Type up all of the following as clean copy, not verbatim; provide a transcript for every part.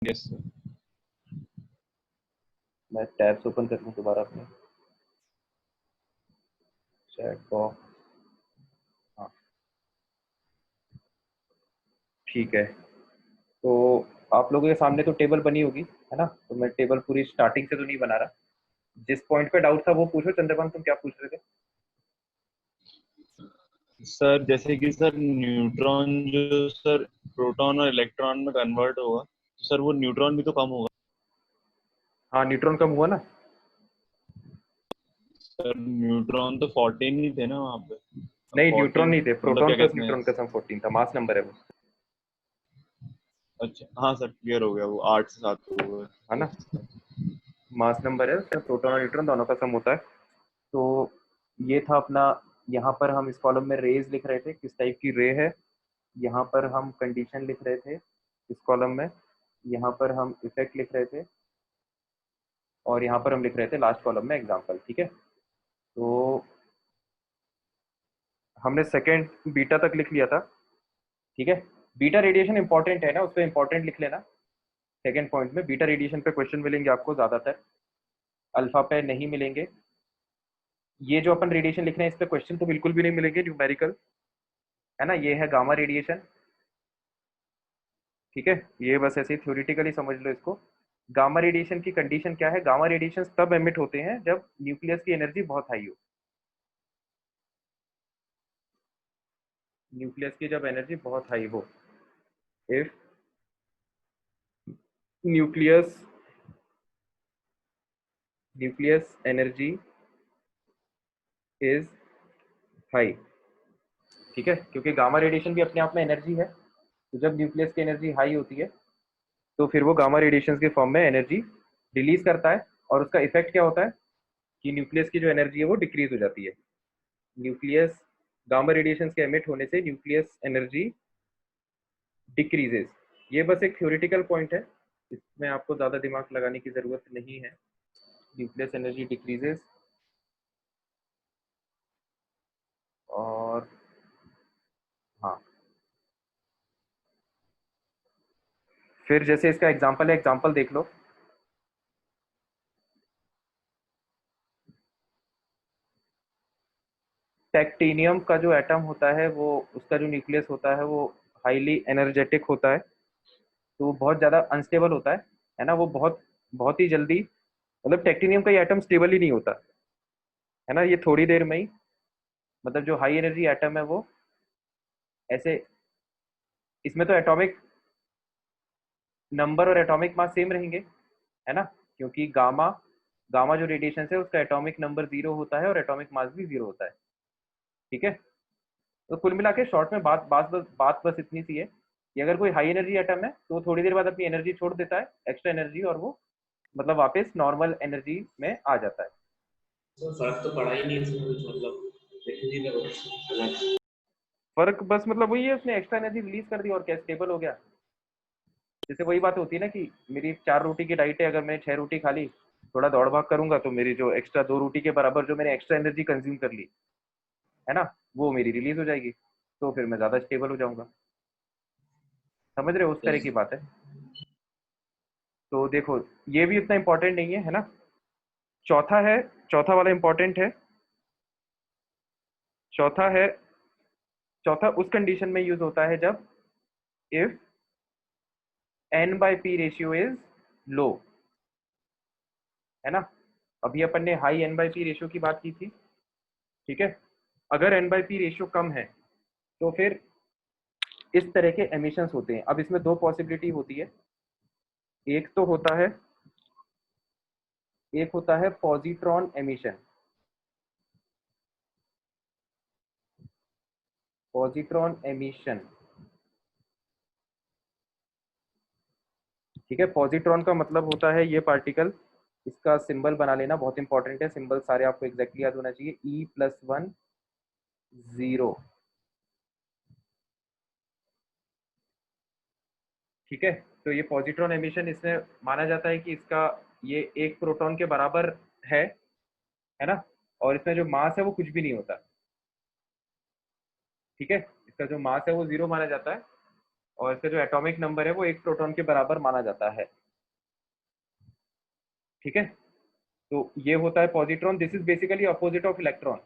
Yes sir. मैं tabs open कर लूँ दोबारा अपने चैट बॉक्स। हाँ ठीक है, तो आप लोगों के सामने तो टेबल बनी होगी है ना, तो मैं टेबल पूरी स्टार्टिंग से तो नहीं बना रहा, जिस पॉइंट पे डाउट था वो पूछो। चंद्रकांत तुम क्या पूछ रहे थे? सर जैसे कि सर न्यूट्रॉन जो सर प्रोटॉन और इलेक्ट्रॉन में कन्वर्ट होगा, तो सर वो न्यूट्रॉन भी तो कम होगा। हाँ न्यूट्रॉन कम हुआ ना। सर न्यूट्रॉन तो 14 ही थे ना वहाँ पे। नहीं न्यूट्रॉन 14 नहीं थे, मतलब प्रोटॉन क्या प्लस कहते हैं। न्यूट्रॉन का सम 14 था, मास नंबर है वो। अच्छा हाँ सर, क्लियर हो गया, वो 8 से 7 हो गए। है ना, यस। मास नंबर है उसमें, प्रोटॉन और न्यूट्रॉन दोनों का सम होता है। तो ये था अपना, यहाँ पर हम इस कॉलम में रेज लिख रहे थे, किस टाइप की रे है। यहाँ पर हम कंडीशन लिख रहे थे इस कॉलम में। यहाँ पर हम इफेक्ट लिख रहे थे, और यहाँ पर हम लिख रहे थे लास्ट कॉलम में एग्जाम्पल। ठीक है, तो हमने सेकेंड बीटा तक लिख लिया था। ठीक है, बीटा रेडिएशन इंपॉर्टेंट है ना, उस पर इंपॉर्टेंट लिख लेना। सेकेंड पॉइंट में बीटा रेडिएशन पे क्वेश्चन मिलेंगे आपको ज्यादातर, अल्फा पे नहीं मिलेंगे। ये जो अपन रेडिएशन लिख रहे हैं इस पे क्वेश्चन तो बिल्कुल भी नहीं मिलेंगे न्यूमेरिकल, है ना। ये है गामा रेडिएशन। ठीक है, ये बस ऐसे ही थ्योरेटिकली समझ लो इसको। गामा रेडिएशन की कंडीशन क्या है? गामा रेडिएशन तब एमिट होते हैं जब न्यूक्लियस की एनर्जी बहुत हाई हो। न्यूक्लियस की जब एनर्जी बहुत हाई हो, if nucleus nucleus energy is high. ठीक है, क्योंकि गामा रेडिएशन भी अपने आप में एनर्जी है, तो जब न्यूक्लियस की एनर्जी हाई होती है तो फिर वो गामा रेडिएशन के फॉर्म में एनर्जी रिलीज करता है, और उसका इफेक्ट क्या होता है कि न्यूक्लियस की जो एनर्जी है वो डिक्रीज हो जाती है। न्यूक्लियस गामा रेडिएशन के एमिट होने से न्यूक्लियस एनर्जी डिक्रीजेस। ये बस एक थ्योरेटिकल पॉइंट है, इसमें आपको ज़्यादा दिमाग लगाने की ज़रूरत नहीं है। न्यूक्लियस एनर्जी डिक्रीजेस, और हाँ, फिर जैसे इसका एग्जांपल है, एग्जांपल देख लो। टेक्टिनियम का जो एटम होता है वो, उसका जो न्यूक्लियस होता है वो हाईली एनर्जेटिक होता है, तो वो बहुत ज़्यादा अनस्टेबल होता है ना। वो बहुत बहुत ही जल्दी, मतलब टेक्टिनियम का ये एटम स्टेबल ही नहीं होता, है ना। ये थोड़ी देर में ही, मतलब जो हाई एनर्जी एटम है वो ऐसे, इसमें तो एटॉमिक नंबर और एटॉमिक मास सेम रहेंगे, है ना, क्योंकि गामा गामा जो रेडिएशन है उसका एटॉमिक नंबर 0 होता है और एटॉमिक मास भी 0 होता है। ठीक है, तो कुल मिला के शॉर्ट में बात बस इतनी सी है कि अगर कोई हाई एनर्जी एटम है तो वो थोड़ी देर बाद अपनी एनर्जी छोड़ देता है, एक्स्ट्रा एनर्जी, और वो मतलब वापस नॉर्मल एनर्जी में आ जाता है। तो फर्क तो पड़ा ही नहीं इसमें कुछ, मतलब देखने में अलग। फर्क बस मतलब वही है, उसने एक्स्ट्रा एनर्जी रिलीज कर दी और क्या स्टेबल हो गया। जैसे वही बात होती है ना कि मेरी 4 रोटी की डाइट है, अगर मैंने 6 रोटी खा ली, थोड़ा दौड़ भाग करूंगा तो मेरी जो एक्स्ट्रा 2 रोटी के बराबर जो मैंने एक्स्ट्रा एनर्जी कंज्यूम कर ली, है ना, वो मेरी रिलीज हो जाएगी, तो फिर मैं ज्यादा स्टेबल हो जाऊंगा। समझ रहे हो, उस तरह की बात है। तो देखो, ये भी इतना इंपॉर्टेंट नहीं है, है ना। चौथा है, चौथा वाला इंपॉर्टेंट है। चौथा है, चौथा उस कंडीशन में यूज होता है जब if n/p ratio is low, है ना। अभी अपन ने हाई n/p रेशियो की बात की थी। ठीक है, अगर n/p रेशियो कम है तो फिर इस तरह के एमिशंस होते हैं। अब इसमें दो पॉसिबिलिटी होती है, एक तो होता है, एक होता है पॉजिट्रॉन एमिशन। पॉजिट्रॉन एमिशन, ठीक है। पॉजिट्रॉन का मतलब होता है ये पार्टिकल, इसका सिंबल बना लेना बहुत इंपॉर्टेंट है, सिंबल सारे आपको एग्जैक्टली याद होना चाहिए। E+1 0। ठीक है, तो ये पॉजिट्रॉन एमिशन, इसमें माना जाता है कि इसका ये एक प्रोटॉन के बराबर है ना, और इसमें जो मास है वो कुछ भी नहीं होता। ठीक है, इसका जो मास है वो 0 माना जाता है, और इसका जो एटॉमिक नंबर है वो 1 प्रोटॉन के बराबर माना जाता है। ठीक है, तो ये होता है positron. This is basically opposite of electron,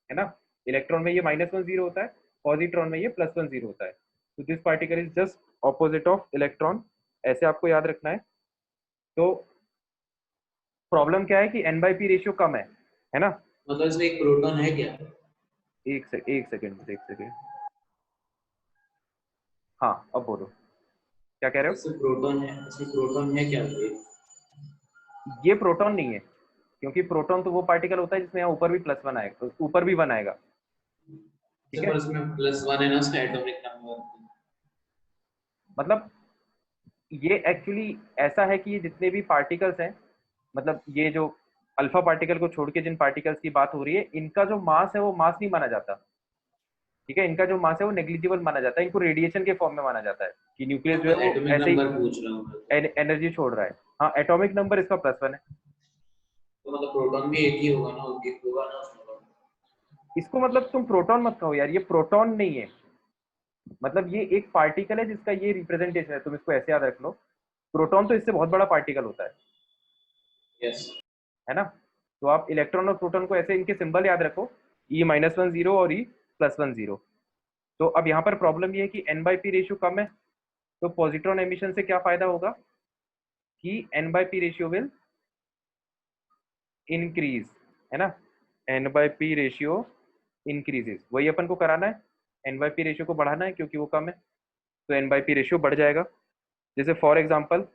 है ना। इलेक्ट्रॉन में ये -1 0 होता है, पॉजिट्रॉन में ये +1 0 होता है। तो this particle is just opposite of electron, ऐसे आपको याद रखना है। तो प्रॉब्लम क्या है कि n/p रेशियो कम है ना। मतलब इसमें एक प्रोटॉन है क्या? एक सेकेंड। हाँ, अब बोलो क्या कह रहे इसमें प्रोटॉन है, इसमें प्रोटॉन है क्या? हो। ये प्रोटॉन नहीं है, क्योंकि प्रोटॉन तो वो पार्टिकल होता है जिसमें यहाँ ऊपर भी +1 आएगा, ऊपर भी 1 आएगा। ठीक है, पर इसमें +1 है ना उसका एटॉमिक नंबर। मतलब ये एक्चुअली ऐसा है कि ये जितने भी पार्टिकल्स हैं, मतलब ये जो अल्फा पार्टिकल को छोड़ के जिन पार्टिकल्स की बात हो रही है, इनका जो मास है वो मास नहीं माना जाता। ठीक है, इनका जो मास है वो नेग्लिजिबल माना जाता है, इनको रेडिएशन के फॉर्म में माना जाता है कि न्यूक्लियस जो है वो एटॉमिक ऐसे नंबर पूछ रहा हूँ मैं तो। ही एनर्जी छोड़ रहा है। हाँ, एटॉमिक नंबर इसका +1 है। तो मतलब प्रोटॉन भी एक ही होगा ना, एक होगा ना उसमें। इसको मतलब तुम प्रोटॉन मत कहो यार, ये प्रोटॉन नहीं है। मतलब ये एक पार्टिकल है जिसका ये रिप्रेजेंटेशन है, तुम इसको ऐसे याद रख लो। प्रोटॉन तो इससे बहुत बड़ा पार्टिकल होता यस। है ना। तो आप इलेक्ट्रॉन और प्रोटॉन को ऐसे इनके सिंबल याद रखो, E-1 0 और E+1 0। तो अब यहाँ पर प्रॉब्लम ये है कि n/p रेशियो कम है, तो पॉजिट्रॉन एमिशन से क्या फायदा होगा कि n/p रेशियो विल इंक्रीज, है ना। n/p रेशियो इंक्रीजेस, वही अपन को कराना है, n/p रेशियो को बढ़ाना है क्योंकि वो कम है, तो n/p रेशियो बढ़ जाएगा। जैसे फॉर एग्जांपल,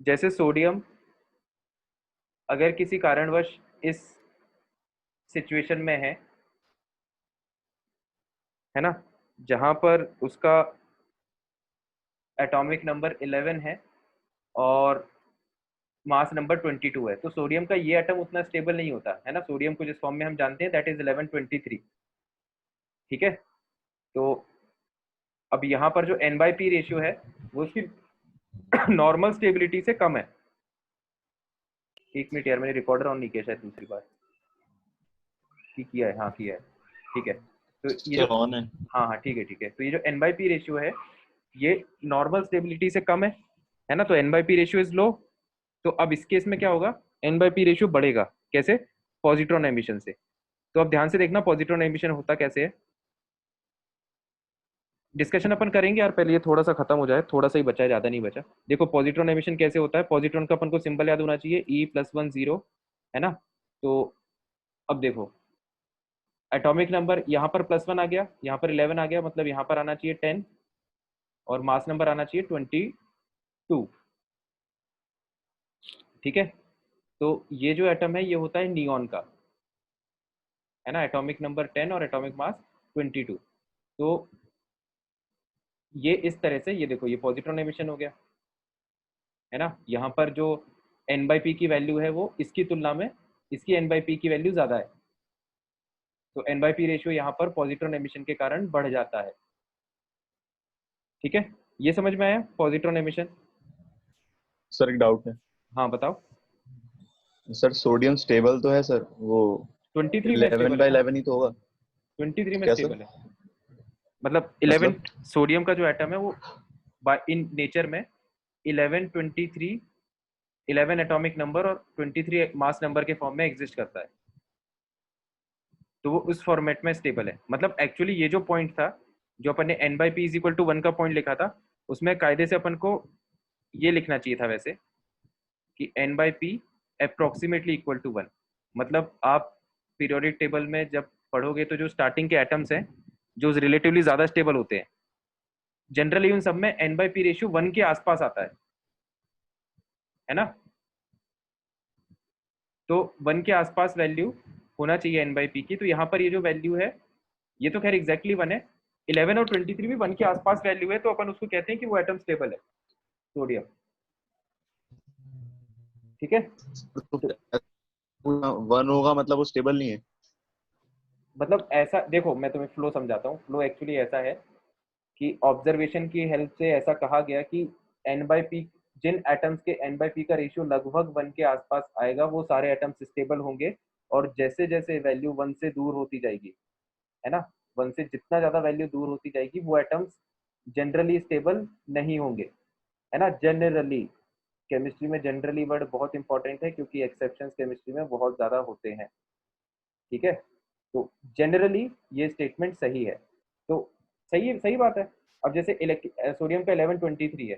जैसे सोडियम अगर किसी कारणवश इस सिचुएशन में है ना, जहां पर उसका एटॉमिक नंबर 11 है और मास नंबर 22 है, तो सोडियम का ये एटम उतना स्टेबल नहीं होता है ना। सोडियम को जिस फॉर्म में हम जानते हैं दैट इज 1123। ठीक है, तो अब यहाँ पर जो n/p रेशियो है वो उसकी नॉर्मल स्टेबिलिटी से कम है। एक मिनट यार, मैंने रिकॉर्डर ऑन नहीं किया शायद दूसरी बार। किया है, हाँ किया है। ठीक है, तो ये जो ऑन है। हाँ ठीक है, तो ये जो n/p रेशियो है ये नॉर्मल स्टेबिलिटी से कम है ना। तो n/p रेशियो इज लो। तो अब इस केस में क्या होगा, n/p रेशियो बढ़ेगा कैसे, पॉजिट्रॉन एमिशन से। तो अब ध्यान से देखना पॉजिट्रॉन एमिशन होता कैसे है। डिस्कशन अपन करेंगे यार, पहले ये थोड़ा सा खत्म हो जाए, थोड़ा सा ही बचा है, ज्यादा नहीं बचा। देखो पॉजिट्रॉन एमिशन कैसे होता है, पॉजिट्रॉन का अपन को सिंबल याद होना चाहिए E+1 0, है ना। तो अब देखो एटॉमिक नंबर यहाँ पर +1 आ गया, यहाँ पर 11 आ गया, मतलब यहाँ पर आना चाहिए 10 और मास नंबर आना चाहिए 22। ठीक है, तो ये जो एटम है ये होता है नियॉन का, है ना। एटॉमिक नंबर 10 और एटॉमिक मास 22। तो ये इस तरह से, ये देखो ये पॉजिट्रॉन एमिशन हो गया, है ना। यहाँ पर जो n/p की वैल्यू है वो इसकी तुलना में इसकी n/p की वैल्यू ज्यादा है, तो n/p रेशियो यहाँ पर पॉजिट्रॉन एमिशन के कारण बढ़ जाता है। ठीक है, ये समझ में आया पॉजिट्रॉन एमिशन। सर एक डाउट है। हाँ बताओ। सर सोडियम स्टेबल तो है सर, वो 23 में 11 स्टेबल है बाई ना, 11 ही तो होगा। 23 में क्या सर? स्टेबल है। मतलब 11 मतलब सोडियम का जो एटम है वो इन नेचर में 11 23 11 एटॉमिक नंबर और 23 मास नंबर के फॉर्म में एग्जिस्ट करता है, तो वो उस फॉर्मेट में स्टेबल है। मतलब एक्चुअली ये जो पॉइंट था जो अपन ने n/p इज इक्वल टू 1 का पॉइंट लिखा था, उसमें कायदे से अपन को ये लिखना चाहिए था वैसे कि n/p अप्रोक्सीमेटली इक्वल टू 1। मतलब आप पीरियोडिक टेबल में जब पढ़ोगे तो जो स्टार्टिंग के एटम्स हैं जो रिलेटिवली ज्यादा स्टेबल होते हैं, जनरली उन सब में n/p रेशियो 1 के आसपास आता है ना। तो 1 के आसपास वैल्यू होना चाहिए n/p की। तो यहाँ पर ये जो वैल्यू है ये तो खैर एग्जैक्टली 1 है, 11 और 23 भी 1 के आसपास वैल्यू है, तो अपन उसको कहते हैं कि वो एटम स्टेबल है सोडियम। ठीक है, तो 1 होगा मतलब वो स्टेबल नहीं है। मतलब ऐसा देखो मैं तुम्हें फ्लो समझाता हूँ। फ्लो एक्चुअली ऐसा है कि ऑब्जर्वेशन की हेल्प से ऐसा कहा गया कि n/p जिन एटम्स के n/p का रेशियो लगभग 1 के आसपास आएगा वो सारे एटम्स स्टेबल होंगे, और जैसे जैसे वैल्यू 1 से दूर होती जाएगी, है ना, 1 से जितना ज्यादा वैल्यू दूर होती जाएगी वो एटम्स जनरली स्टेबल नहीं होंगे, है ना। जनरली, केमिस्ट्री में जनरली वर्ड बहुत इंपॉर्टेंट है क्योंकि एक्सेप्शंस केमिस्ट्री में बहुत ज्यादा होते हैं, ठीक है। तो जनरली ये स्टेटमेंट सही है, तो सही बात है। अब जैसे सोडियम का 1123 है,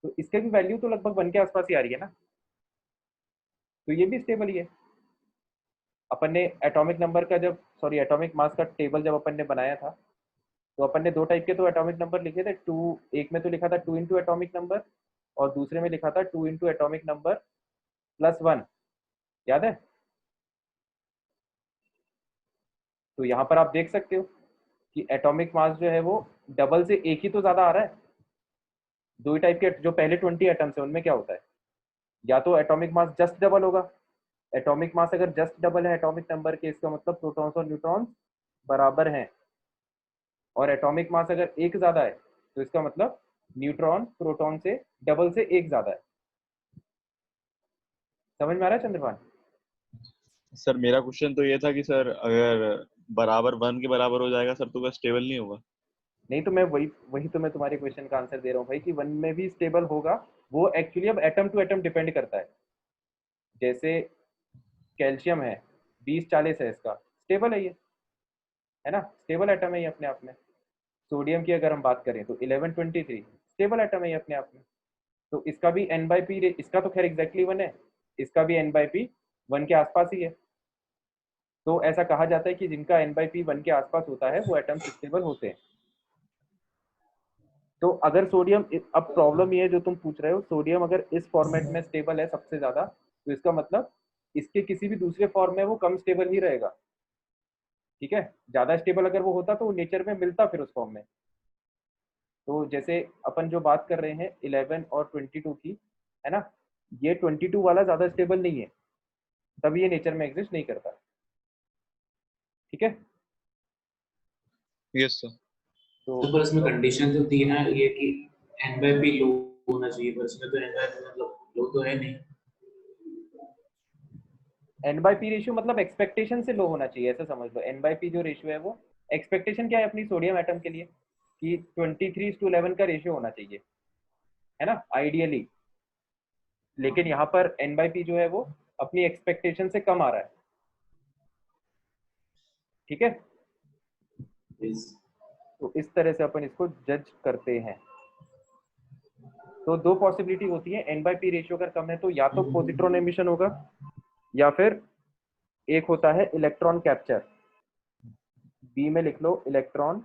तो इसके भी वैल्यू तो लगभग 1 के आसपास ही आ रही है ना, तो ये भी स्टेबल ही है। अपन ने एटॉमिक नंबर का एटॉमिक मास का टेबल जब अपन ने बनाया था, तो अपन ने 2 टाइप के तो एटॉमिक नंबर लिखे थे। एक में तो लिखा था 2 इंटू एटॉमिक नंबर, और दूसरे में लिखा था 2 इंटू एटॉमिक नंबर प्लस 1, याद है। तो यहाँ पर आप देख सकते हो कि एटॉमिक मास जो है वो डबल से एक ही तो ज्यादा आ रहा है। 2 ही टाइप के जो पहले 20 एटम्स है उनमें क्या होता है, या तो एटॉमिक मास जस्ट डबल होगा। एटॉमिक मास अगर जस्ट डबल है एटॉमिक नंबर के, इसका मतलब प्रोटॉन्स और न्यूट्रॉन्स बराबर हैं। और एटॉमिक मास अगर एक ज्यादा है तो इसका मतलब न्यूट्रॉन प्रोटॉन से डबल से एक ज्यादा है। समझ में आ रहा है चंद्रभान? सर मेरा क्वेश्चन तो ये था कि सर अगर बराबर 1 के बराबर हो जाएगा सर तो क्या स्टेबल नहीं होगा? नहीं, तो मैं वही वही तो मैं तुम्हारे क्वेश्चन का आंसर दे रहा हूँ भाई कि 1 में भी स्टेबल होगा। वो एक्चुअली अब एटम टू एटम डिपेंड करता है। जैसे कैल्शियम है, 2040 है, इसका स्टेबल है ये, है ना, स्टेबल एटम है ये अपने आप में। सोडियम की अगर हम बात करें तो 1123 स्टेबल एटम है ये अपने आप में। तो इसका भी एन बाई पी, इसका तो खैर एग्जैक्टली 1 है, इसका भी एन बाई पी 1 के आसपास ही है। तो ऐसा कहा जाता है कि जिनका एन बाई पी 1 के आसपास होता है वो एटम्स स्टेबल होते हैं। तो अगर सोडियम, अब प्रॉब्लम ये है जो तुम पूछ रहे हो, सोडियम अगर इस फॉर्मेट में स्टेबल है सबसे ज्यादा, तो इसका मतलब इसके किसी भी दूसरे फॉर्म में वो कम स्टेबल ही रहेगा, ठीक है। ज्यादा स्टेबल अगर वो होता तो वो नेचर में मिलता फिर उस फॉर्म में। तो जैसे अपन जो बात कर रहे हैं 11 और 22 की, है ना, ये 22 वाला ज्यादा स्टेबल नहीं है, तभी ये नेचर में एग्जिस्ट नहीं करता, ठीक है। Yes sir. तो तो पर इसमें कंडीशन जो थी ना ये कि एन बाई पी लो होना चाहिए, पर इसमें तो एन बाई पी मतलब लो तो है नहीं। एन बाई पी रेशियो मतलब एक्सपेक्टेशन से लो होना चाहिए, ऐसा समझ लो। एन बाई पी जो रेशियो है वो एक्सपेक्टेशन क्या है अपनी सोडियम एटम के लिए, कि 23:11 का रेशियो होना चाहिए, है ना, आइडियली। लेकिन यहाँ पर एन बाई पी जो है वो अपनी एक्सपेक्टेशन से कम आ रहा है, ठीक है। Yes. तो इस तरह से अपन इसको जज करते हैं। तो 2 पॉसिबिलिटी होती है, एन बाई पी रेशियो अगर कम है तो या तो पॉजिट्रॉन एमिशन होगा, या फिर एक होता है इलेक्ट्रॉन कैप्चर। बी में लिख लो इलेक्ट्रॉन,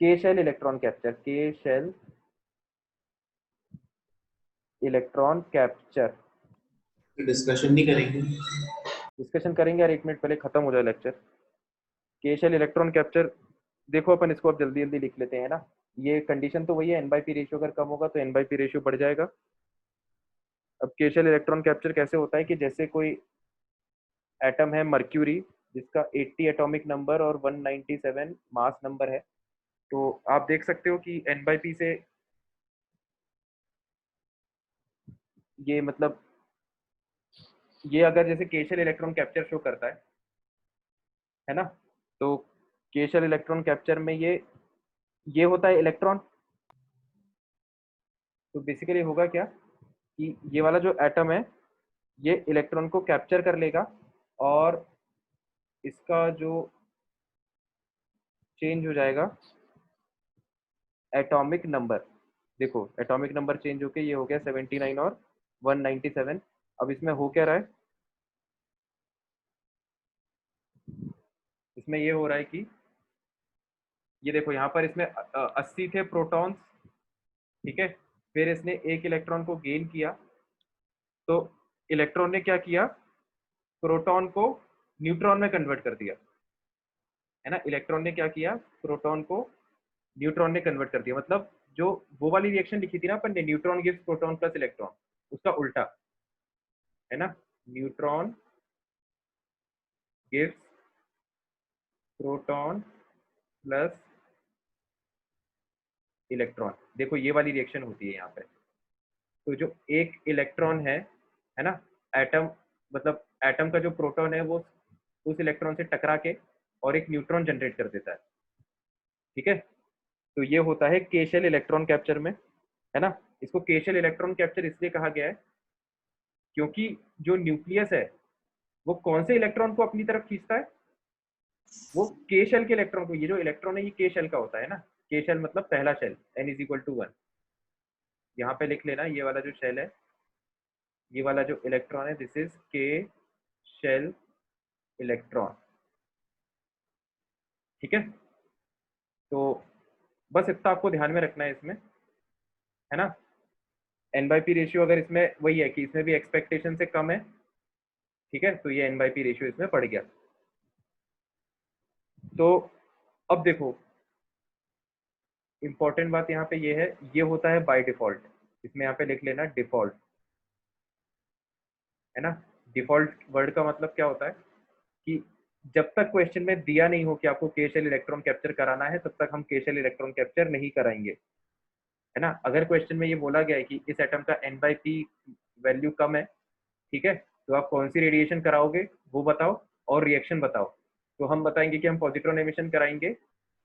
के शेल इलेक्ट्रॉन कैप्चर, के शेल इलेक्ट्रॉन कैप्चर। डिस्कशन नहीं करेंगे। डिस्कशन करेंगे यार, 1 मिनट पहले खत्म हो जाए लेक्चर। के शेल इलेक्ट्रॉन कैप्चर, देखो अपन इसको अब जल्दी जल्दी लिख लेते हैं ना। ये कंडीशन तो वही है, एन बाई पी रेशियो अगर कम होगा तो एन बाई पी रेशियो बढ़ जाएगा। अब के शेल इलेक्ट्रॉन कैप्चर कैसे होता है कि जैसे कोई एटम है मर्क्यूरी, जिसका 80 एटॉमिक नंबर और 197 मास नंबर है, तो आप देख सकते हो कि एन बाई पी से ये मतलब ये अगर जैसे के शेल इलेक्ट्रॉन कैप्चर शो करता है ना, तो के शेल इलेक्ट्रॉन कैप्चर में ये होता है इलेक्ट्रॉन। तो बेसिकली होगा क्या कि ये वाला जो एटम है ये इलेक्ट्रॉन को कैप्चर कर लेगा, और इसका जो चेंज हो जाएगा एटॉमिक नंबर। देखो एटॉमिक नंबर चेंज होके ये हो गया 79 और 197। अब इसमें हो क्या रहा है, इसमें ये हो रहा है कि ये देखो यहाँ पर इसमें 80 थे प्रोटॉन्स, ठीक है। फिर इसने एक इलेक्ट्रॉन को गेन किया, तो इलेक्ट्रॉन ने क्या किया, प्रोटॉन को न्यूट्रॉन में कन्वर्ट कर दिया, है ना। इलेक्ट्रॉन ने क्या किया, प्रोटॉन को न्यूट्रॉन ने कन्वर्ट कर दिया। मतलब जो वो वाली रिएक्शन लिखी थी ना अपन ने, neutron gives proton plus electron, उसका उल्टा, है ना। Neutron gives proton plus electron, देखो ये वाली रिएक्शन होती है यहाँ पे। तो जो एक इलेक्ट्रॉन है ना, एटम, मतलब एटम का जो प्रोटॉन है वो उस इलेक्ट्रॉन से टकरा के और एक न्यूट्रॉन जनरेट कर देता है। ठीक है, तो ये होता है के शेल इलेक्ट्रॉन कैप्चर में, है ना। इसको के शेल इलेक्ट्रॉन कैप्चर इसलिए कहा गया है क्योंकि जो न्यूक्लियस है वो कौन से इलेक्ट्रॉन को अपनी तरफ खींचता है, वो के शेल के इलेक्ट्रॉन को। ये जो इलेक्ट्रॉन है ये के शेल का होता है ना, के शेल मतलब पहला शेल, n=1। यहाँ पे लिख लेना, ये वाला जो शेल है, ये वाला जो इलेक्ट्रॉन है, दिस इज के शेल इलेक्ट्रॉन। ठीक है, तो बस इतना आपको ध्यान में रखना है इसमें, है ना। n/p रेशियो अगर इसमें वही है कि इसमें भी एक्सपेक्टेशन से कम है, ठीक है, तो ये n/p रेशियो इसमें पड़ गया। तो अब देखो इंपॉर्टेंट बात यहाँ पे ये है, ये होता है बाय डिफॉल्ट। इसमें यहाँ पे लिख लेना डिफॉल्ट, है ना। डिफॉल्ट वर्ड का मतलब क्या होता है कि जब तक क्वेश्चन में दिया नहीं हो कि आपको के शेल इलेक्ट्रॉन कैप्चर कराना है, तब तक हम के शेल इलेक्ट्रॉन कैप्चर नहीं कराएंगे, है ना। अगर क्वेश्चन में ये बोला गया है कि इस एटम का n/p वैल्यू कम है, ठीक है, तो आप कौन सी रेडिएशन कराओगे वो बताओ और रिएक्शन बताओ। तो हम बताएंगे कि हम पॉजिट्रॉन एमिशन कराएंगे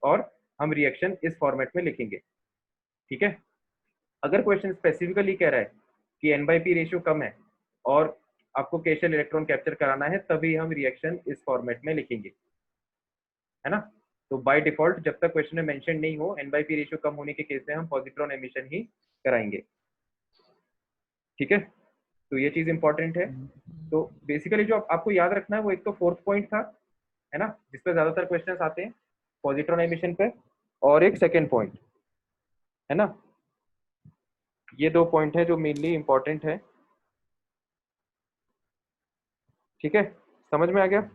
और हम रिएक्शन इस फॉर्मेट में लिखेंगे। ठीक है, अगर क्वेश्चन स्पेसिफिकली कह रहा है कि n/p रेशियो कम है और आपको के शेल इलेक्ट्रॉन कैप्चर कराना है, तभी हम रिएक्शन इस फॉर्मेट में लिखेंगे, है ना। तो बाय डिफॉल्ट जब तक क्वेश्चन में मेंशन नहीं हो n/p रेशियो कम होने के केस में हम पॉजिट्रॉन एमिशन ही कराएंगे। ठीक है, तो ये चीज इंपॉर्टेंट है। तो बेसिकली जो आपको याद रखना है वो एक तो फोर्थ पॉइंट था, है ना, जिसपे ज्यादातर क्वेश्चंस आते हैं पॉजिट्रॉन एमिशन पे, और एक सेकेंड पॉइंट, है ना। ये दो पॉइंट है जो मेनली इंपॉर्टेंट है। ठीक है, समझ में आ गया।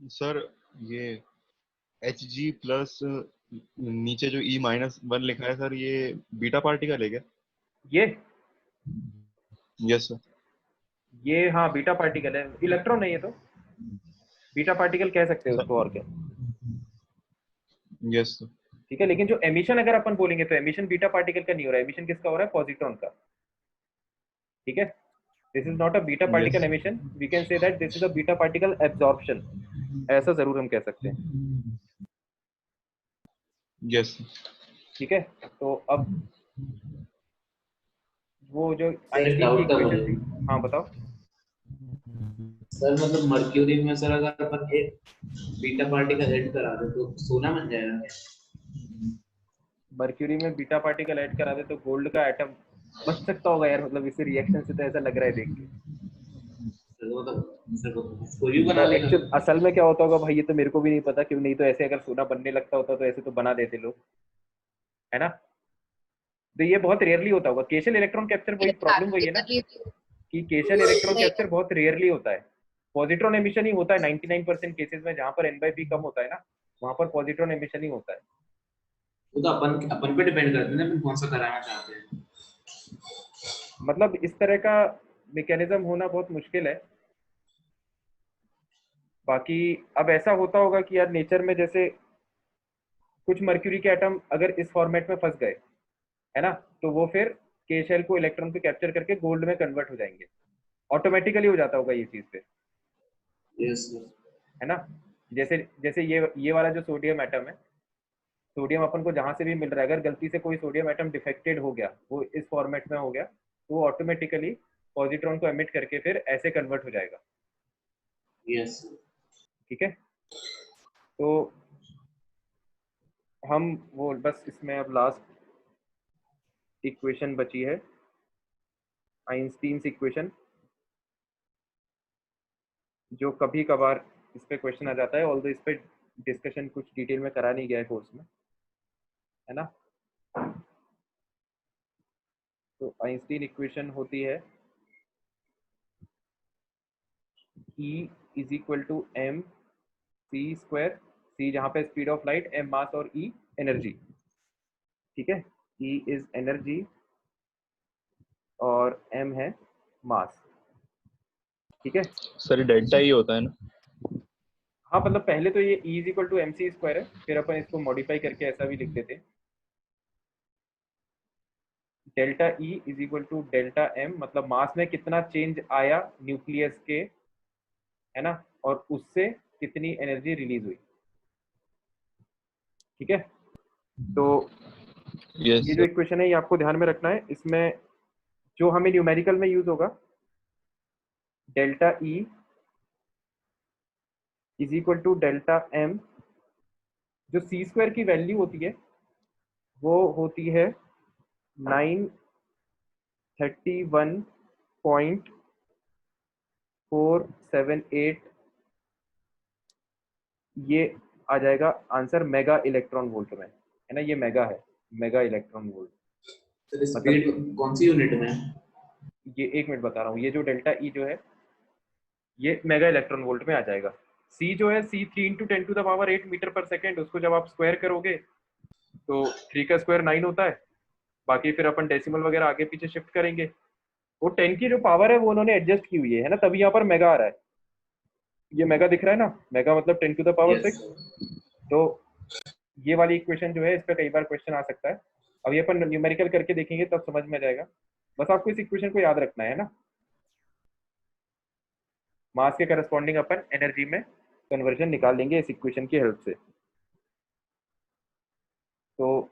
सर ये Hg प्लस नीचे जो E-1 लिखा है सर, ये बीटा पार्टिकल है क्या? ये यस सर। ये हाँ बीटा पार्टिकल है, इलेक्ट्रॉन नहीं है, तो बीटा पार्टिकल कह सकते हैं उसको, और क्या। Yes sir. ठीक है, लेकिन जो एमिशन अगर अपन बोलेंगे तो एमिशन बीटा पार्टिकल का नहीं हो रहा है, एमिशन किसका हो रहा है, पॉजिट्रॉन का। ठीक है, this is not a beta yes particle emission, we can say that this is a beta particle absorption, ऐसा जरूर हम कह सकते हैं। यस। ठीक है, तो अब वो जो सर एक आइंस्टीन की डाउट था इक्वेशन मुझे थी, हाँ बताओ। सर, मतलब मर्क्यूरी में सर अगर अपन एक बीटा पार्टिकल ऐड करा दे तो सोना बन जाएगा क्या? मर्क्यूरी में बीटा पार्टिकल ऐड करा दे तो गोल्ड का एटम बच सकता होगा यार, मतलब इस रिएक्शन से तो ऐसा लग रहा है देख के। सर मतलब सर उसको भी बना तो देगा। एक्चुअल असल में क्या होता होगा भाई, ये तो मेरे को भी नहीं पता, क्यों नहीं तो ऐसे अगर सोना बनने लगता होता तो ऐसे तो बना देते लोग, है ना। तो ये बहुत रेयरली होता होगा केशल इलेक्ट्रॉन कैप्चर, वही प्रॉब्लम वही है ना कि केशल इलेक्ट्रॉन कैप्चर बहुत रेयरली होता है। पॉजिट्रॉन एमिशन ही होता है 99% केसेस में, जहां पर n/p कम होता है ना, वहां पर पॉजिट्रॉन एमिशन ही होता है। वो तो अपन अपन पे डिपेंड करता है ना, अपन कौन सा कराना चाहते हैं। मतलब इस तरह का मैकेनिज्म होना बहुत मुश्किल है। बाकी अब ऐसा होता होगा कि यार नेचर में जैसे कुछ मर्क्यूरी के एटम अगर इस फॉर्मेट में फंस गए, है ना, तो वो फिर के शेल को इलेक्ट्रॉन को कैप्चर करके गोल्ड में कन्वर्ट हो जाएंगे, ऑटोमेटिकली हो जाता होगा ये चीज पे, यस सर। है ना। जैसे जैसे ये वाला जो सोडियम एटम है, सोडियम अपन को जहां से भी मिल रहा है, अगर गलती से कोई सोडियम एटम डिफेक्टेड हो गया, वो इस फॉर्मेट में हो गया, तो वो ऑटोमेटिकली पॉजिट्रॉन को एमिट करके फिर ऐसे कन्वर्ट हो जाएगा। यस। ठीक है, तो हम वो बस इसमें अब लास्ट इक्वेशन बची है, आइंस्टीन्स इक्वेशन, जो कभी कभार इस पे क्वेश्चन आ जाता है, ऑल्दो इस पे डिस्कशन कुछ डिटेल में करा नहीं गया है कोर्स में, है ना। तो आइंस्टीन इक्वेशन होती है E = mc², c जहाँ पे स्पीड ऑफ लाइट, m मास और E एनर्जी। ठीक है, E इज एनर्जी और m है मास। ठीक है सर डेल्टा ही होता है ना? हाँ, मतलब पहले तो ये E = mc² है, फिर अपन इसको मॉडिफाई करके ऐसा भी लिख देते हैं, डेल्टा E = डेल्टा m, मतलब मास में कितना चेंज आया न्यूक्लियस के, है ना, और उससे कितनी एनर्जी रिलीज हुई। ठीक है, तो यस ये जो सर। इक्वेशन है ये आपको ध्यान में रखना है। इसमें जो हमें न्यूमेरिकल में यूज होगा, delta E is equal to delta m, जो सी स्क्वायर की वैल्यू होती है वो होती है 931.478, ये आ जाएगा आंसर मेगा इलेक्ट्रॉन वोल्ट में, है ना, ये मेगा है, मेगा इलेक्ट्रॉन वोल्ट। सर मतलब स्पीड कौन सी यूनिट में है? ये एक मिनट बता रहा हूँ, ये जो डेल्टा ई जो है ये मेगा इलेक्ट्रॉन वोल्ट में आ जाएगा। सी जो है सी 3 × 10⁻8 मीटर पर सेकेंड, उसको जब आप स्क्वायर करोगे तो 3 का स्क्वायर 9 होता है। बाकी फिर अपन डेसिमल वगैरह आगे पीछे शिफ्ट करेंगे। वो 10 की जो पावर है वो उन्होंने एडजस्ट की हुई है ना, तभी यहाँ पर मेगा आ रहा है। ये मेगा दिख रहा है ना, मेगा मतलब 10⁻6। Yes sir. तो ये वाली इक्वेशन जो है, इस पर कई बार क्वेश्चन आ सकता है। अभी अपन न्यूमेरिकल करके देखेंगे तब समझ में आ जाएगा। बस आपको इस इक्वेशन को याद रखना है ना, मास के करस्पॉन्डिंग अपन एनर्जी में कन्वर्जन निकाल लेंगे इस इक्वेशन की हेल्प से। तो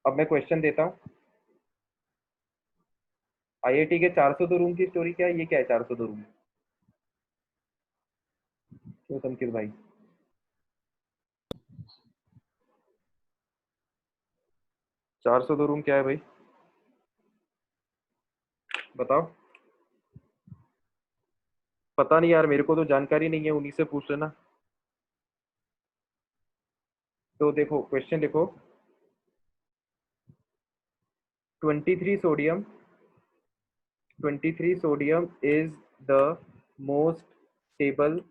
अब मैं क्वेश्चन देता हूँ। आईआईटी के 402 रूम की स्टोरी क्या है? ये क्या है 402 रूम? क्यों संकित भाई? 402 रूम क्या है भाई, बताओ। पता नहीं यार, मेरे को तो जानकारी नहीं है, उन्हीं से पूछ लेना। तो देखो क्वेश्चन देखो, 23 sodium, 23 sodium is the most stable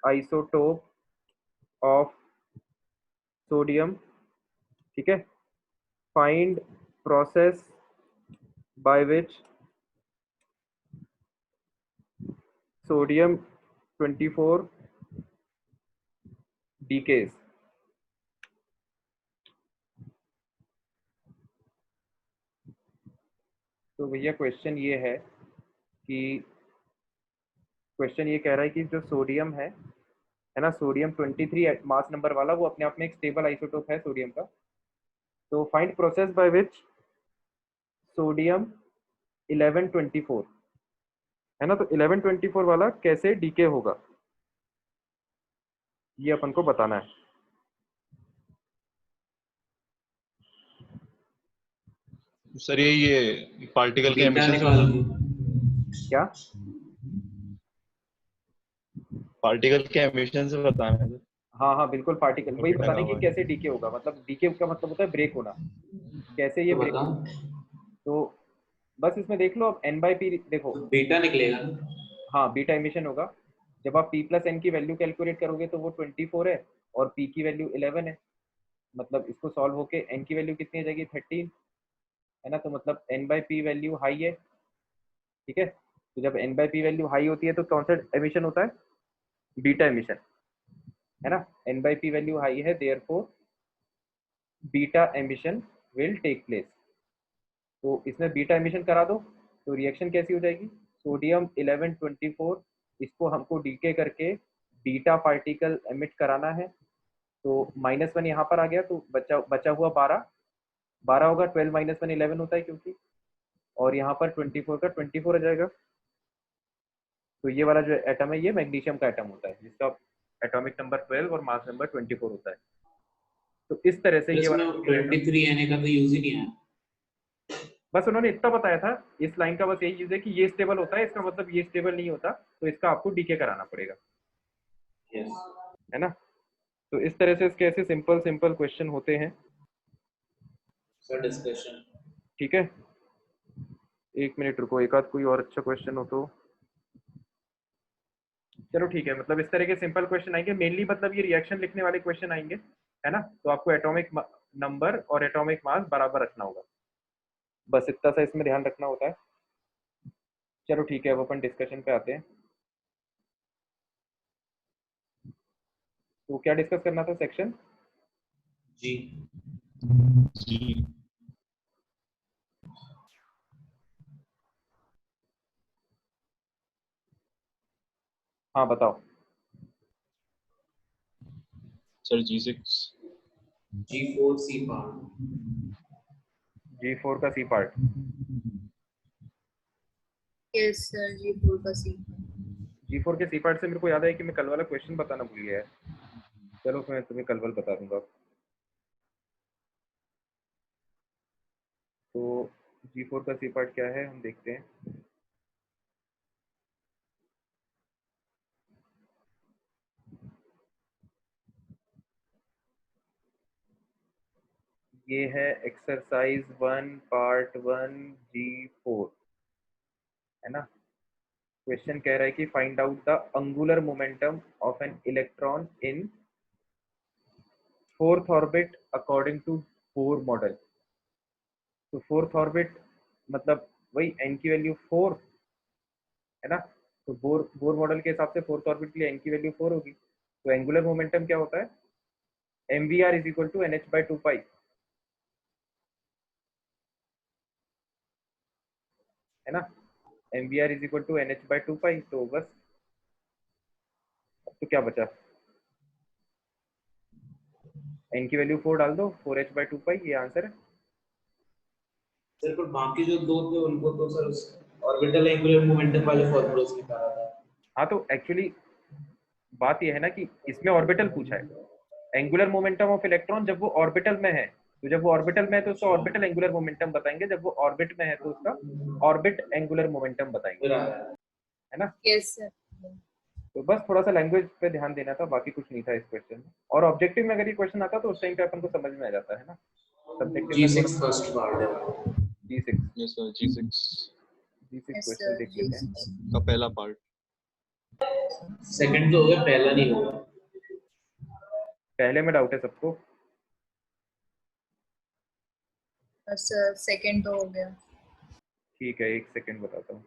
isotope of sodium। ठीक है, find process by which sodium 24 decays। तो भैया क्वेश्चन ये है कि क्वेश्चन ये कह रहा है कि जो सोडियम है ना, सोडियम 23 मास नंबर वाला, वो अपने आप में एक स्टेबल आइसोटोप है सोडियम का। तो find process by which sodium 1124, है ना, तो 1124 वाला कैसे डीके होगा ये अपन को बताना है। सर ये पार्टिकल के बीटा एमिशन से निकाल बताना के। है। क्या? पार्टिकल के एमिशन से बताना है सर। हाँ हाँ बिल्कुल, पार्टिकल और वही बीटा बताने की गामा कैसे डीके होगा, मतलब डीके का मतलब होता है ब्रेक होना, कैसे ये तो ब्रेक बताओ। होगा। तो बस इसमें देख लो, अब एन बाई पी देखो। तो बीटा निकलेगा ना? हाँ बीटा एमिशन होगा। जब आप पी प्लस एन की वैल्यू कैलकुलेट करोगे तो वो 24 है और पी की वैल्यू 11 है। मतलब इसको सॉल्व होके एन की वैल्यू कितनी आ जाएगी? 13, है ना, तो मतलब n by P value high है। ठीक है, तो जब n by P value high होती है तो कौन सा एमिशन होता है? बीटा एमिशन, है ना। N by P value high है, therefore beta emission will take place. तो इसमें बीटा एमिशन करा दो तो रिएक्शन कैसी हो जाएगी? सोडियम 1124, इसको हमको डीके करके बीटा पार्टिकल एमिट कराना है। तो -1 यहाँ पर आ गया, तो बचा बचा हुआ 12, 12 होगा, 12 - 1 11 होता है क्योंकि, और यहाँ पर 24 का 24 आ जाएगा। तो ये वाला जो एटम है ये मैग्नीशियम का एटम होता है, जिसका एटॉमिक नंबर 12 और मास नंबर 24 होता है। तो इस तरह से तो ये इसमें वाला डीके डायग्राम। 23 आने का तो यूज ही नहीं है। बस उन्होंने इतना बताया था, इस लाइन का बस यही यूज है कि ये स्टेबल होता है, इसका मतलब ये स्टेबल नहीं होता, तो इसका आपको डीके कराना पड़ेगा, यस है ना। तो इस तरह से इसके ऐसे सिंपल सिंपल क्वेश्चन होते हैं। सर। डिस्कशन। ठीक है, एक मिनट रुको, एक आध कोई और अच्छा क्वेश्चन हो तो। चलो ठीक है, मतलब इस तरह के सिंपल क्वेश्चन आएंगे मेनली, मतलब ये रिएक्शन लिखने वाले क्वेश्चन आएंगे, है ना। तो आपको एटॉमिक नंबर और एटॉमिक मास बराबर रखना होगा, बस इतना सा इसमें ध्यान रखना होता है। चलो ठीक है, अब अपन डिस्कशन पे आते हैं। तो क्या डिस्कस करना था सेक्शन? जी। जी। हाँ बताओ। Sir G6। G4 C part. G4 का C part. Yes sir, G4 का C। G4 के C पार्ट से मेरे को याद है कि मैं कल वाला क्वेश्चन बताना भूल गया है। चलो मैं तुम्हें कल वाला बता दूंगा। तो G4 का C पार्ट क्या है हम देखते हैं। ये है एक्सरसाइज 1 पार्ट 1 G4, है ना। क्वेश्चन कह रहा है कि find out the angular momentum of an electron in fourth orbit according to Bohr model. तो फोर्थ ऑर्बिट मतलब वही n की वैल्यू 4 है ना। तो बोर मॉडल के हिसाब से फोर्थ ऑर्बिट के लिए n की वैल्यू 4 होगी। तो एंगुलर मोमेंटम क्या होता है, mvr is equal to nh/2 है ना। mvr is equal to nh/2। तो बस अब तो क्या बचा, n की वैल्यू 4 डाल दो, 4h/2, ये आंसर है। सर पर बाकी जो दो थे उनको तो सर ऑर्बिटल एंगुलर मोमेंटम वाले फॉर्मूले से निकाला था। हाँ तो एक्चुअली बात यह है ना कि इसमें ऑर्बिटल पूछा है, एंगुलर मोमेंटम ऑफ इलेक्ट्रॉन जब वो ऑर्बिटल में है, तो जब वो ऑर्बिटल में है तो उसका ऑर्बिटल एंगुलर मोमेंटम बताएंगे, जब वो ऑर्बिट में है तो उसका ऑर्बिट एंगुलर मोमेंटम बताएंगे, है ना। Yes sir. तो बस थोड़ा सा लैंग्वेज पे ध्यान देना था, बाकी कुछ नहीं था इस क्वेश्चन में। और ऑब्जेक्टिव में अगर ये क्वेश्चन आता तो उस टाइम पे अपन को समझ में आ जाता है ना। सब्जेक्टिव में G6 फर्स्ट पार्ट है। G6 yes sir G6 yes question sir, देख लेते हैं। G6। का पहला पार्ट। सेकंड तो हो गया, पहला नहीं होगा। पहले में डाउट है सबको। सर सेकंड तो हो गया। ठीक है, एक सेकंड बताता हूँ।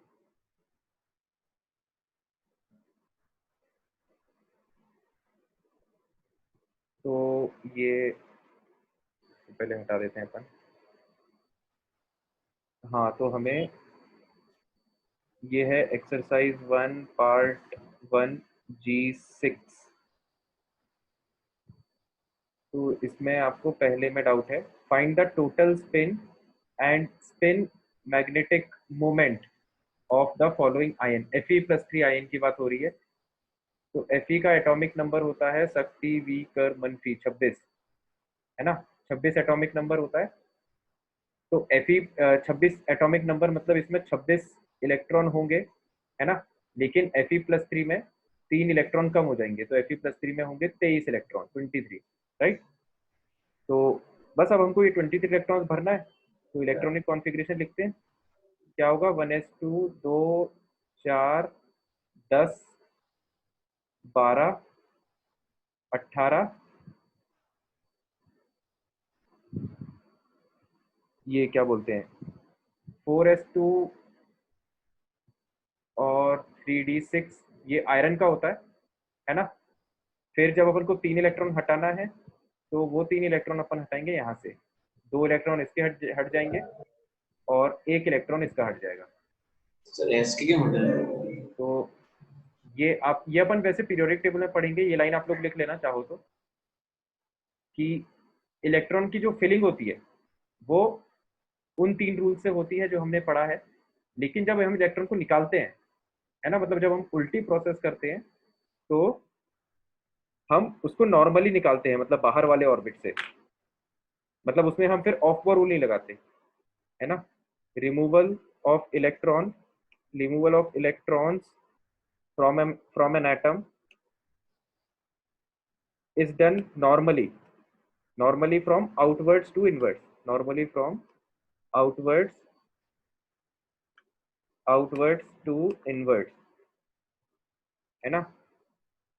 तो ये पहले हटा देते हैं अपन। हाँ तो हमें ये है एक्सरसाइज 1 पार्ट 1 G6। तो इसमें आपको पहले में डाउट है, find the total spin and spin magnetic moment of the following ion. Fe+3 ion की बात हो रही है। तो Fe का एटॉमिक नंबर होता है शक्ति V कर -26, है ना। 26 एटॉमिक नंबर होता है। तो Fe 26 एटॉमिक नंबर मतलब इसमें 26 इलेक्ट्रॉन होंगे, है ना। लेकिन Fe+3 में 3 इलेक्ट्रॉन कम हो जाएंगे, तो Fe+3 में होंगे 23 इलेक्ट्रॉन, 23, राइट। तो बस अब हमको ये 23 इलेक्ट्रॉन भरना है। तो इलेक्ट्रॉनिक कॉन्फ़िगरेशन लिखते हैं, क्या होगा, 1s2 2 4 10 12 18, ये क्या बोलते हैं 4s2 और 3d6, ये आयरन का होता है ना। फिर जब अपन को 3 इलेक्ट्रॉन हटाना है तो वो 3 इलेक्ट्रॉन अपन हटाएंगे यहाँ से, 2 इलेक्ट्रॉन इसके हट जाएंगे और 1 इलेक्ट्रॉन इसका हट जाएगा। सर एस के क्या मॉडल है? तो ये अपन वैसे पीरियोडिक टेबल में पढ़ेंगे, ये लाइन आप लोग लिख लेना चाहो तो, कि इलेक्ट्रॉन की जो फिलिंग होती है वो उन 3 रूल से होती है जो हमने पढ़ा है। लेकिन जब हम इलेक्ट्रॉन को निकालते हैं, है ना, मतलब जब हम उल्टी प्रोसेस करते हैं तो हम उसको नॉर्मली निकालते हैं, मतलब बाहर वाले ऑर्बिट से, मतलब उसमें हम फिर ऑफ बोर रूल नहीं लगाते, है ना। Removal of electrons from an atom is done normally from outwards to inwards, normally from outwards to inwards, है ना।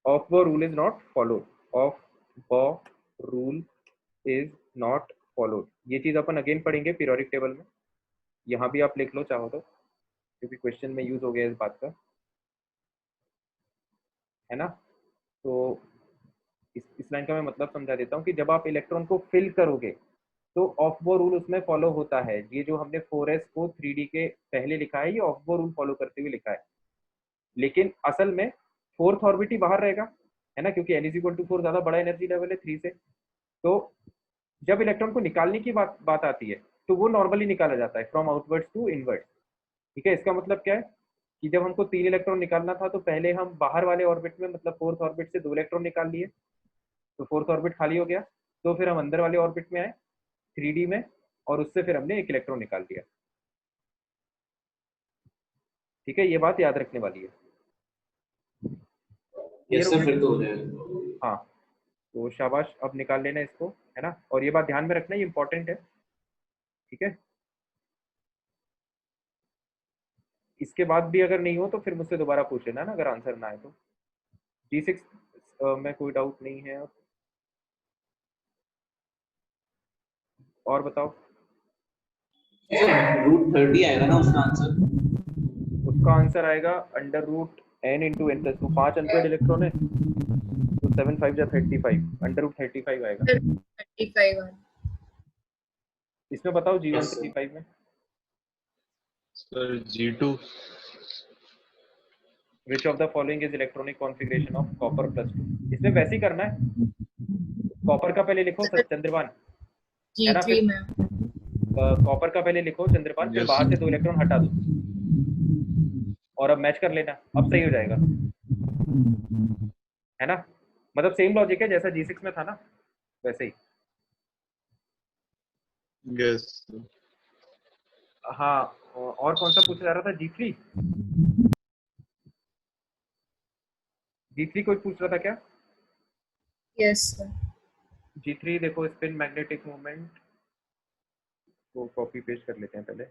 ऑफ बो rule is not followed, of बो रूल इज नॉट फॉलोड। ये चीज अपन अगेन पढ़ेंगे पीरियोडिक टेबल में, यहाँ भी आप लिख लो चाहो तो, क्योंकि क्वेश्चन में यूज हो गया इस बात का, है ना। तो इस लाइन का मैं मतलब समझा देता हूँ कि जब आप इलेक्ट्रॉन को फिल करोगे तो ऑफ बो रूल उसमें फॉलो होता है। ये जो हमने 4s को 3d के पहले लिखा है, ये ऑफ बो रूल फॉलो करते हुए लिखा है। लेकिन असल में फोर्थ ऑर्बिट ही बाहर रहेगा, है ना, क्योंकि n इज इक्वल टू 4 ज्यादा बड़ा एनर्जी लेवल है 3 से। तो जब इलेक्ट्रॉन को निकालने की बात आती है तो वो नॉर्मली निकाला जाता है फ्रॉम आउटवर्ड्स टू इनवर्ड्स। ठीक है, इसका मतलब क्या है कि जब हमको 3 इलेक्ट्रॉन निकालना था तो पहले हम बाहर वाले ऑर्बिट में मतलब फोर्थ ऑर्बिट से 2 इलेक्ट्रॉन निकाल लिए, तो फोर्थ ऑर्बिट खाली हो गया। तो फिर हम अंदर वाले ऑर्बिट में आए 3D में, और उससे फिर हमने 1 इलेक्ट्रॉन निकाल दिया। ठीक है, ये बात याद रखने वाली है। यस क्लियर हो सर, गया? फिर तो हो जाएगा। हाँ, तो शाबाश, अब निकाल लेना इसको, है ना। और ये बात ध्यान में रखना, ये इंपॉर्टेंट है। ठीक है, इसके बाद भी अगर नहीं हो तो फिर मुझसे दोबारा पूछ लेना ना, अगर आंसर ना आए तो। G6 में कोई डाउट नहीं है। और बताओ। √30 आएगा ना उसका आंसर? उसका आंसर आएगा √n into n plus 2। 5 unpaired electron है तो 7 5 जा 35, √35 आएगा। 35 इसमें बताओ Yes, sir. G135 में sir G2। Which of the following is electronic configuration of copper +2। इसमें वैसे ही करना है, कॉपर का पहले लिखो चंद्रभान, है ना, G3 फिर में। कॉपर का पहले लिखो चंद्रभान, फिर यस बाहर से 2 इलेक्ट्रॉन हटा दो और अब मैच कर लेना, अब सही हो जाएगा, है ना। मतलब सेम लॉजिक है जैसा G6 में था ना, वैसे ही। यस। हाँ, और कौन सा पूछा जा रहा था? G3। G3 कोई पूछ रहा था क्या? Yes sir. G3 देखो, स्पिन मैग्नेटिक मोमेंट को कॉपी पेस्ट कर लेते हैं पहले।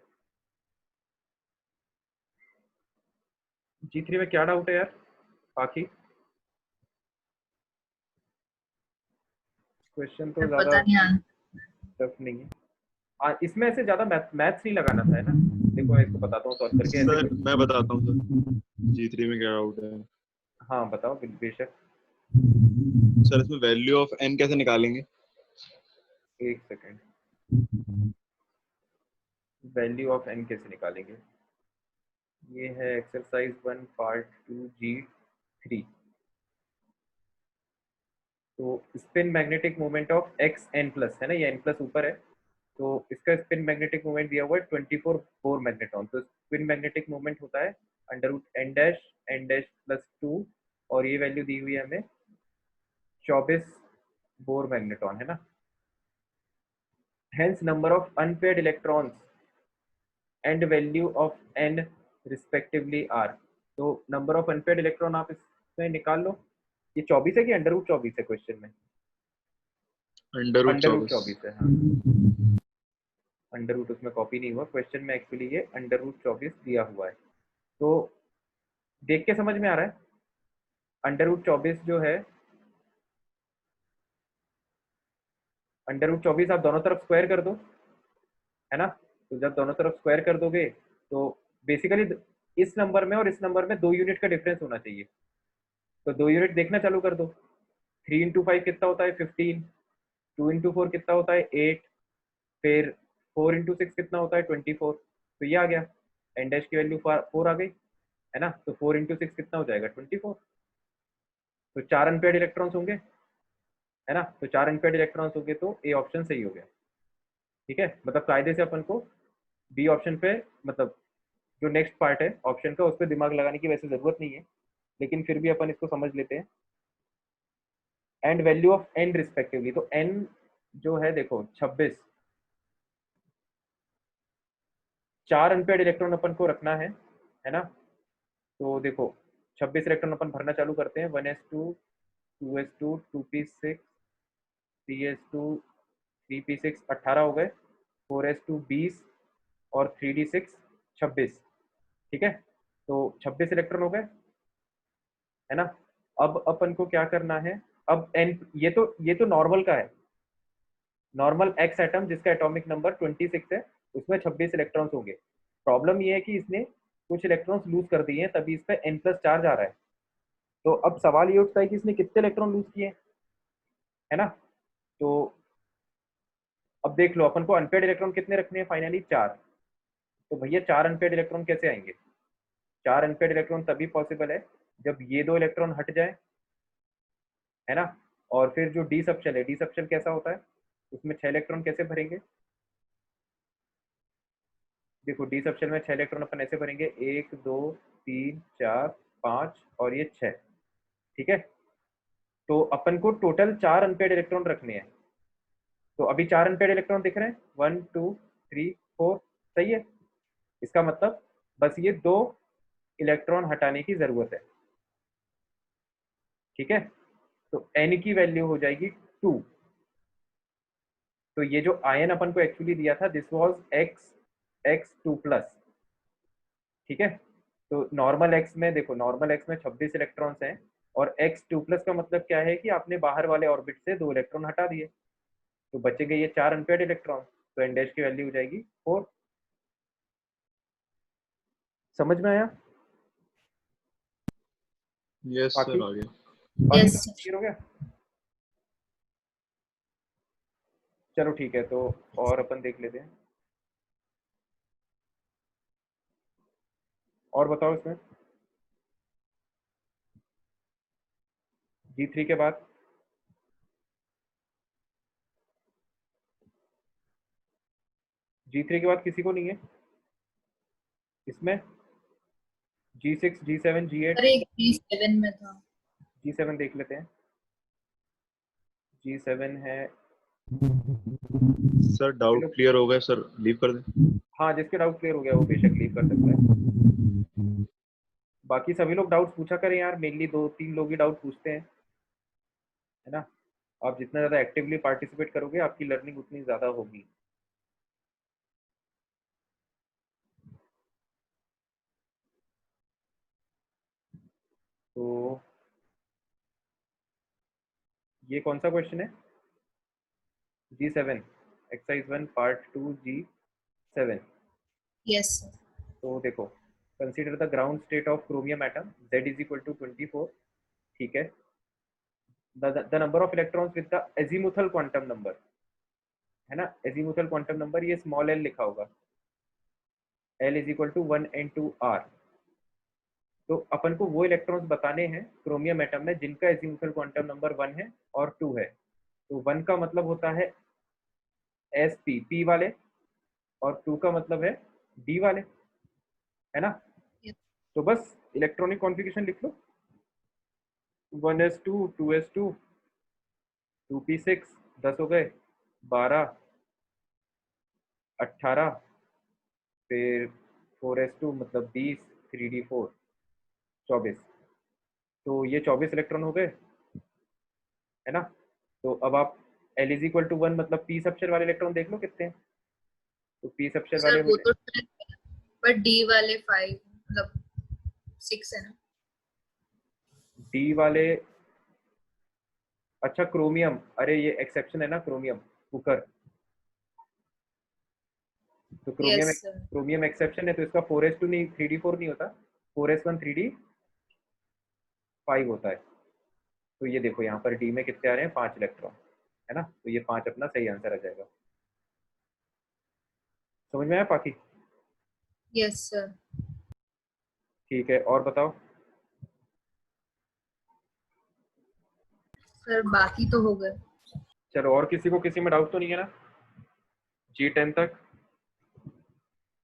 G3 में क्या डाउट है यार बाकी? क्वेश्चन तो ज्यादा पता नहीं टफ नहीं है। इसमें ऐसे ज्यादा मैथ्स नहीं लगाना था, है ना। देखो मैं इसको बताता हूँ सॉल्व करके, ऐसे सर मैं बताता हूँ सर G3 में क्या डाउट है। हाँ बताओ बेशक। सर इसमें वैल्यू ऑफ n कैसे निकालेंगे? एक सेकेंड, वैल्यू ऑफ n कैसे निकालेंगे? ये है एक्सरसाइज 1 पार्ट 2G3। तो spin magnetic moment of x n plus, है ना, ये n प्लस ऊपर है, तो इसका स्पिन मैग्नेटिक मोमेंट दिया हुआ है 24 4 मैग्नेट्रॉन। तो स्पिन मैग्नेटिक मोमेंट होता है √n डैश और ये वैल्यू दी हुई है हमें 24 बोर मैग्नेट्रॉन, है ना। Hence number of unpaired electrons and value of n respectively are. तो नंबर ऑफ अनपेयर्ड इलेक्ट्रॉन आप इसमें निकाल लो। ये 24 है कि √24 है क्वेश्चन में? √24 है, हाँ। अंडर रूट उसमें कॉपी नहीं हुआ क्वेश्चन में, एक्चुअली ये √24 दिया हुआ है। तो देख के समझ में आ रहा है, √24 जो है, √24 आप दोनों तरफ स्क्वायर कर दो, है ना। तो जब दोनों तरफ स्क्वायर कर दोगे तो बेसिकली इस नंबर में और इस नंबर में 2 यूनिट का डिफरेंस होना चाहिए। तो 2 यूनिट देखना चालू कर दो। 3 इंटू 5 कितना होता है? 15। 2 इंटू 4 कितना होता है? 8। फिर 4 इंटू 6 कितना होता है? 24। तो ये आ गया, एन डैश की वैल्यू 4 आ गई, है ना। तो 4 इंटू 6 कितना हो जाएगा? 24। तो 4 अनपेयर्ड इलेक्ट्रॉन्स होंगे, है ना। तो 4 अनपेयर्ड इलेक्ट्रॉन्स होंगे तो ए ऑप्शन सही हो गया। ठीक है, मतलब कायदे से अपन को बी ऑप्शन पे, मतलब जो नेक्स्ट पार्ट है ऑप्शन का, उस पर दिमाग लगाने की वैसे जरूरत नहीं है, लेकिन फिर भी अपन इसको समझ लेते हैं। And value of n respectively, तो एन जो है देखो 26, 4 अनपेयर्ड इलेक्ट्रॉन अपन को रखना है ना। तो देखो 26 इलेक्ट्रॉन अपन भरना चालू करते हैं। 1s2 2s2 2p6 3s2 3p6 18 हो गए, 4s2 20 और 3d6 26। ठीक है, तो 26 इलेक्ट्रॉन हो गए, है ना। अब अपन को क्या करना है? अब एन, ये तो नॉर्मल का है, नॉर्मल एक्स एटम जिसका एटॉमिक नंबर 26 है, उसमें 26 इलेक्ट्रॉन्स होंगे। प्रॉब्लम ये है कि इसने कुछ इलेक्ट्रॉन्स लूज कर दिए हैं, तभी इस पर n+ चार्ज आ रहा है। तो अब सवाल ये उठता है कि इसने कितने इलेक्ट्रॉन लूज किए, है ना। तो अब देख लो, अपन को अनपेयर्ड इलेक्ट्रॉन कितने रखने हैं? फाइनली 4। तो भैया 4 अनपेयर्ड इलेक्ट्रॉन कैसे आएंगे? 4 अनपेयर्ड इलेक्ट्रॉन तभी पॉसिबल है जब ये 2 इलेक्ट्रॉन हट जाए है ना। और फिर जो डी सबशेल है, डी सबशेल कैसा होता है, उसमें 6 इलेक्ट्रॉन कैसे भरेंगे, देखो डी सबशेल में 6 इलेक्ट्रॉन अपन ऐसे भरेंगे, 1 2 3 4 5 और ये 6, ठीक है। तो अपन को टोटल 4 अनपेड इलेक्ट्रॉन रखने हैं। तो अभी 4 अनपेड इलेक्ट्रॉन दिख रहे हैं, 1 2 3 4, सही है। इसका मतलब बस ये 2 इलेक्ट्रॉन हटाने की जरूरत है, ठीक है। तो एन की वैल्यू हो जाएगी 2। तो ये जो आयन अपन को एक्चुअली दिया था, दिस वाज x2+, ठीक है। तो नॉर्मल एक्स में देखो, नॉर्मल एक्स में 26 इलेक्ट्रॉन्स हैं, और x2+ का मतलब क्या है कि आपने बाहर वाले ऑर्बिट से 2 इलेक्ट्रॉन हटा दिए, तो बचेंगे ये 4 अनपेड इलेक्ट्रॉन। तो एन डैश की वैल्यू हो जाएगी 4। समझ में आया? यस बाकी सर, आगे। बाकी Yes, सब sir. क्लियर हो गया? चलो ठीक है, तो और अपन देख लेते हैं। और बताओ इसमें G3 के बाद, G3 के बाद किसी को नहीं है इसमें? G6 G7 G8 अरे G7 में था। G7 देख लेते हैं। G7 है, सर डाउट क्लियर हो गया सर, लीव कर दें। हाँ जिसके डाउट क्लियर हो गया वो बेशक लीव कर सकता है। बाकी सभी लोग डाउट पूछा करें यार, मेनली 2-3 लोग ही डाउट पूछते हैं, है ना। आप जितना ज़्यादा एक्टिवली पार्टिसिपेट करोगे आपकी लर्निंग उतनी ज़्यादा होगी। तो ये कौन सा क्वेश्चन है? G7, exercise 1 part 2 G7। Yes, sir. तो देखो, consider the ground state of chromium atom Z is equal to 24, ठीक है। The number of electrons with the azimuthal quantum number, है ना। एजीमुथल क्वांटम नंबर ये स्मॉल एल लिखा होगा, L is equal to 1 and 2 R। तो अपन को वो इलेक्ट्रॉन्स बताने हैं क्रोमियम एटम में जिनका एजीमुथल क्वांटम नंबर 1 है और 2 है। तो 1 का मतलब होता है sp, p वाले, और 2 का मतलब है d वाले, है ना। Yes. तो बस इलेक्ट्रॉनिक कॉन्फ़िगरेशन लिख लो, 1s2 2s2 2p6, 10 हो गए, 12 18, फिर 4s2 मतलब 20, 3d4 24। तो ये 24 इलेक्ट्रॉन हो गए, है ना। तो अब आप L इज इक्वल टू 1 मतलब p सबशेल वाले इलेक्ट्रॉन देख लो कितने हैं। तो p सबशेल सर वाले वो मिले, तो पर D वाले 5 मतलब 6 है ना। d वाले, अच्छा क्रोमियम, अरे ये एक्सेप्शन है ना, क्रोमियम कुकर। तो Yes, chromium sir. Chromium exception है, तो इसका 4s2 नहीं 3d4 नहीं होता, 4s1 3d5 होता है। तो ये देखो यहाँ पर डी में कितने आ रहे हैं, 5 इलेक्ट्रॉन, है ना। तो ये 5 अपना सही आंसर आ जाएगा। समझ में आया बाकी? Yes, sir. ठीक है, और बताओ। सर बाकी तो हो गए। चलो, और किसी को किसी में डाउट तो नहीं है ना G10 तक?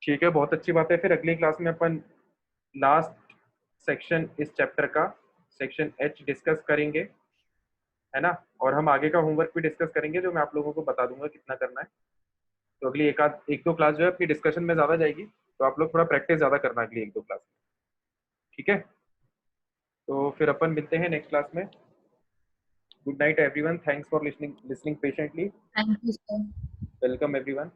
ठीक है, बहुत अच्छी बात है। फिर अगली क्लास में अपन लास्ट सेक्शन इस चैप्टर का, सेक्शन H डिस्कस करेंगे, है ना। और हम आगे का होमवर्क भी डिस्कस करेंगे, जो मैं आप लोगों को बता दूंगा कितना करना है। तो अगली एक दो क्लास जो है अपनी डिस्कशन में ज़्यादा जाएगी, तो आप लोग थोड़ा प्रैक्टिस ज़्यादा करना अगली 1-2 क्लास में, ठीक है। तो फिर अपन मिलते हैं नेक्स्ट क्लास में। Good night everyone, thanks for listening patiently. Thank you sir. Welcome everyone.